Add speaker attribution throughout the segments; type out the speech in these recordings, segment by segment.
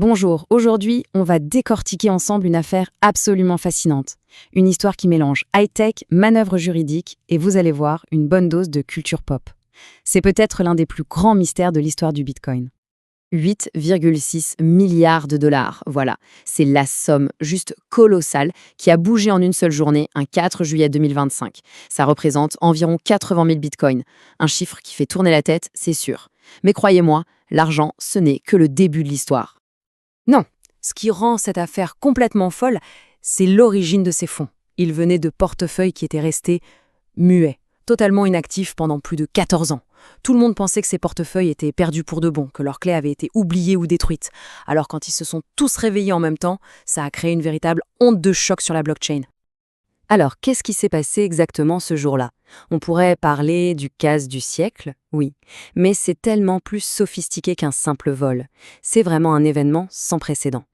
Speaker 1: Bonjour, aujourd'hui, on va décortiquer ensemble une affaire absolument fascinante. Une histoire qui mélange high-tech, manœuvres juridiques et vous allez voir, une bonne dose de culture pop. C'est peut-être l'un des plus grands mystères de l'histoire du Bitcoin. 8,6 milliards de dollars, voilà, c'est la somme juste colossale qui a bougé en une seule journée, un 4 juillet 2025. Ça représente environ 80 000 bitcoins, un chiffre qui fait tourner la tête, c'est sûr. Mais croyez-moi, l'argent, ce n'est que le début de l'histoire. Non, ce qui rend cette affaire complètement folle, c'est l'origine de ces fonds. Ils venaient de portefeuilles qui étaient restés muets, totalement inactifs pendant plus de 14 ans. Tout le monde pensait que ces portefeuilles étaient perdus pour de bon, que leurs clés avaient été oubliées ou détruites. Alors quand ils se sont tous réveillés en même temps, ça a créé une véritable onde de choc sur la blockchain. Alors, qu'est-ce qui s'est passé exactement ce jour-là? On pourrait parler du casse du siècle, oui, mais c'est tellement plus sophistiqué qu'un simple vol. C'est vraiment un événement sans précédent.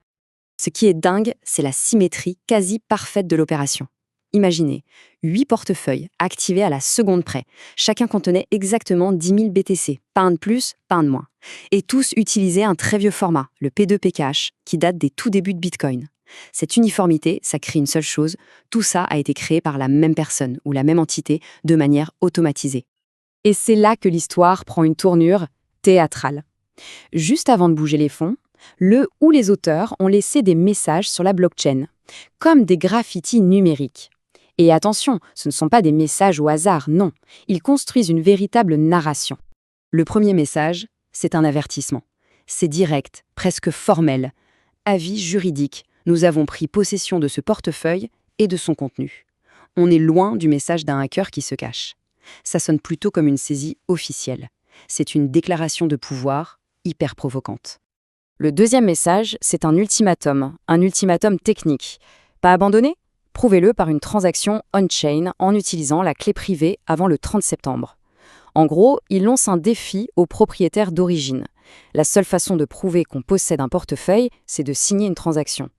Speaker 1: Ce qui est dingue, c'est la symétrie quasi parfaite de l'opération. Imaginez, 8 portefeuilles activés à la seconde près. Chacun contenait exactement 10 000 BTC, pas un de plus, pas un de moins. Et tous utilisaient un très vieux format, le P2PKH, qui date des tout débuts de Bitcoin. Cette uniformité, ça crée une seule chose, tout ça a été créé par la même personne ou la même entité de manière automatisée. Et c'est là que l'histoire prend une tournure théâtrale. Juste avant de bouger les fonds, le ou les auteurs ont laissé des messages sur la blockchain, comme des graffitis numériques. Et attention, ce ne sont pas des messages au hasard, non, ils construisent une véritable narration. Le premier message, c'est un avertissement. C'est direct, presque formel. Avis juridique. Nous avons pris possession de ce portefeuille et de son contenu. On est loin du message d'un hacker qui se cache. Ça sonne plutôt comme une saisie officielle. C'est une déclaration de pouvoir hyper provocante. Le deuxième message, c'est un ultimatum technique. Pas abandonné? Prouvez-le par une transaction on-chain en utilisant la clé privée avant le 30 septembre. En gros, ils lancent un défi aux propriétaires d'origine. La seule façon de prouver qu'on possède un portefeuille, c'est de signer une transaction.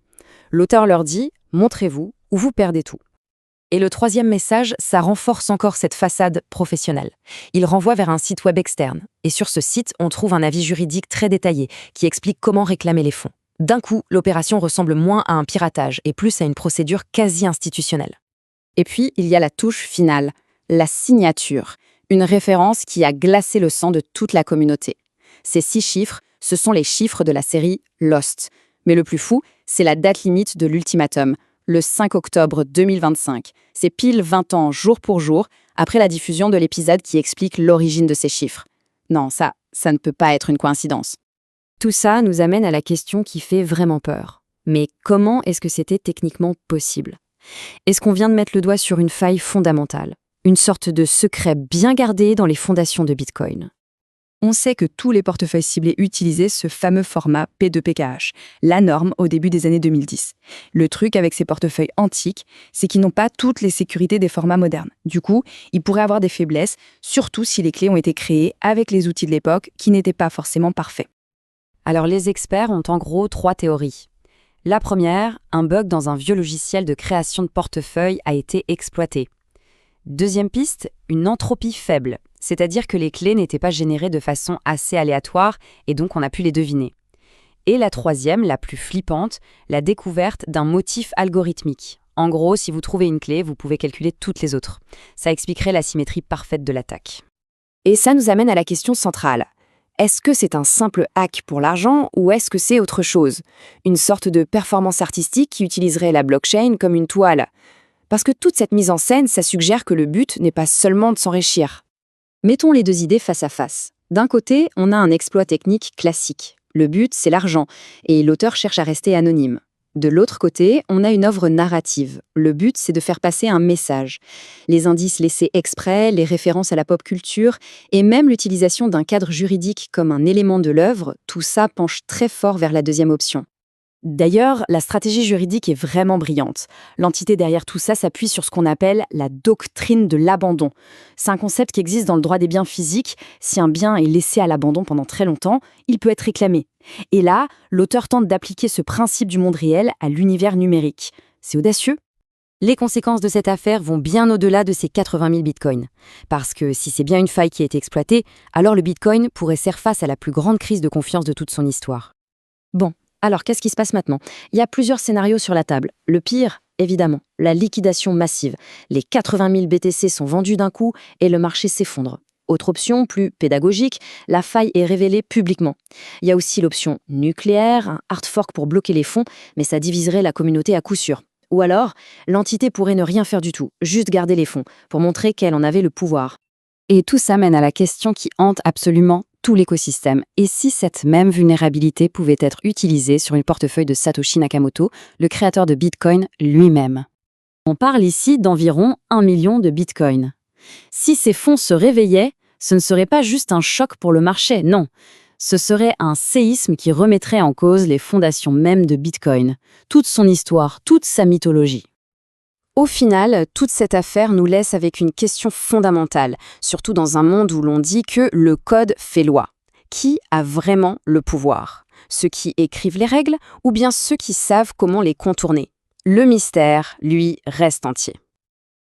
Speaker 1: L'auteur leur dit « montrez-vous ou vous perdez tout ». Et le troisième message, ça renforce encore cette façade professionnelle. Il renvoie vers un site web externe. Et sur ce site, on trouve un avis juridique très détaillé qui explique comment réclamer les fonds. D'un coup, l'opération ressemble moins à un piratage et plus à une procédure quasi institutionnelle. Et puis, il y a la touche finale, la signature, une référence qui a glacé le sang de toute la communauté. Ces 6 chiffres, ce sont les chiffres de la série Lost. Mais le plus fou, c'est la date limite de l'ultimatum, le 5 octobre 2025. C'est pile 20 ans, jour pour jour, après la diffusion de l'épisode qui explique l'origine de ces chiffres. Non, ça ne peut pas être une coïncidence. Tout ça nous amène à la question qui fait vraiment peur. Mais comment est-ce que c'était techniquement possible? Est-ce qu'on vient de mettre le doigt sur une faille fondamentale? Une sorte de secret bien gardé dans les fondations de Bitcoin? On sait que tous les portefeuilles ciblés utilisaient ce fameux format P2PKH, la norme au début des années 2010. Le truc avec ces portefeuilles antiques, c'est qu'ils n'ont pas toutes les sécurités des formats modernes. Du coup, ils pourraient avoir des faiblesses, surtout si les clés ont été créées avec les outils de l'époque qui n'étaient pas forcément parfaits. Alors les experts ont en gros 3 théories. La première, un bug dans un vieux logiciel de création de portefeuille a été exploité. Deuxième piste, une entropie faible, c'est-à-dire que les clés n'étaient pas générées de façon assez aléatoire et donc on a pu les deviner. Et la troisième, la plus flippante, la découverte d'un motif algorithmique. En gros, si vous trouvez une clé, vous pouvez calculer toutes les autres. Ça expliquerait la symétrie parfaite de l'attaque. Et ça nous amène à la question centrale. Est-ce que c'est un simple hack pour l'argent ou est-ce que c'est autre chose? Une sorte de performance artistique qui utiliserait la blockchain comme une toile? Parce que toute cette mise en scène, ça suggère que le but n'est pas seulement de s'enrichir. Mettons les deux idées face à face. D'un côté, on a un exploit technique classique. Le but, c'est l'argent, et l'auteur cherche à rester anonyme. De l'autre côté, on a une œuvre narrative. Le but, c'est de faire passer un message. Les indices laissés exprès, les références à la pop culture, et même l'utilisation d'un cadre juridique comme un élément de l'œuvre, tout ça penche très fort vers la deuxième option. D'ailleurs, la stratégie juridique est vraiment brillante. L'entité derrière tout ça s'appuie sur ce qu'on appelle la doctrine de l'abandon. C'est un concept qui existe dans le droit des biens physiques. Si un bien est laissé à l'abandon pendant très longtemps, il peut être réclamé. Et là, l'auteur tente d'appliquer ce principe du monde réel à l'univers numérique. C'est audacieux. Les conséquences de cette affaire vont bien au-delà de ces 80 000 bitcoins. Parce que si c'est bien une faille qui a été exploitée, alors le bitcoin pourrait faire face à la plus grande crise de confiance de toute son histoire. Bon. Alors, qu'est-ce qui se passe maintenant? Il y a plusieurs scénarios sur la table. Le pire, évidemment, la liquidation massive. Les 80 000 BTC sont vendus d'un coup et le marché s'effondre. Autre option, plus pédagogique, la faille est révélée publiquement. Il y a aussi l'option nucléaire, un hard fork pour bloquer les fonds, mais ça diviserait la communauté à coup sûr. Ou alors, l'entité pourrait ne rien faire du tout, juste garder les fonds, pour montrer qu'elle en avait le pouvoir. Et tout ça mène à la question qui hante absolument tout l'écosystème. Et si cette même vulnérabilité pouvait être utilisée sur une portefeuille de Satoshi Nakamoto, le créateur de Bitcoin lui-même? On parle ici d'environ 1 million de Bitcoin. Si ces fonds se réveillaient, ce ne serait pas juste un choc pour le marché, non. Ce serait un séisme qui remettrait en cause les fondations mêmes de Bitcoin, toute son histoire, toute sa mythologie. Au final, toute cette affaire nous laisse avec une question fondamentale, surtout dans un monde où l'on dit que le code fait loi. Qui a vraiment le pouvoir? Ceux qui écrivent les règles ou bien ceux qui savent comment les contourner? Le mystère, lui, reste entier.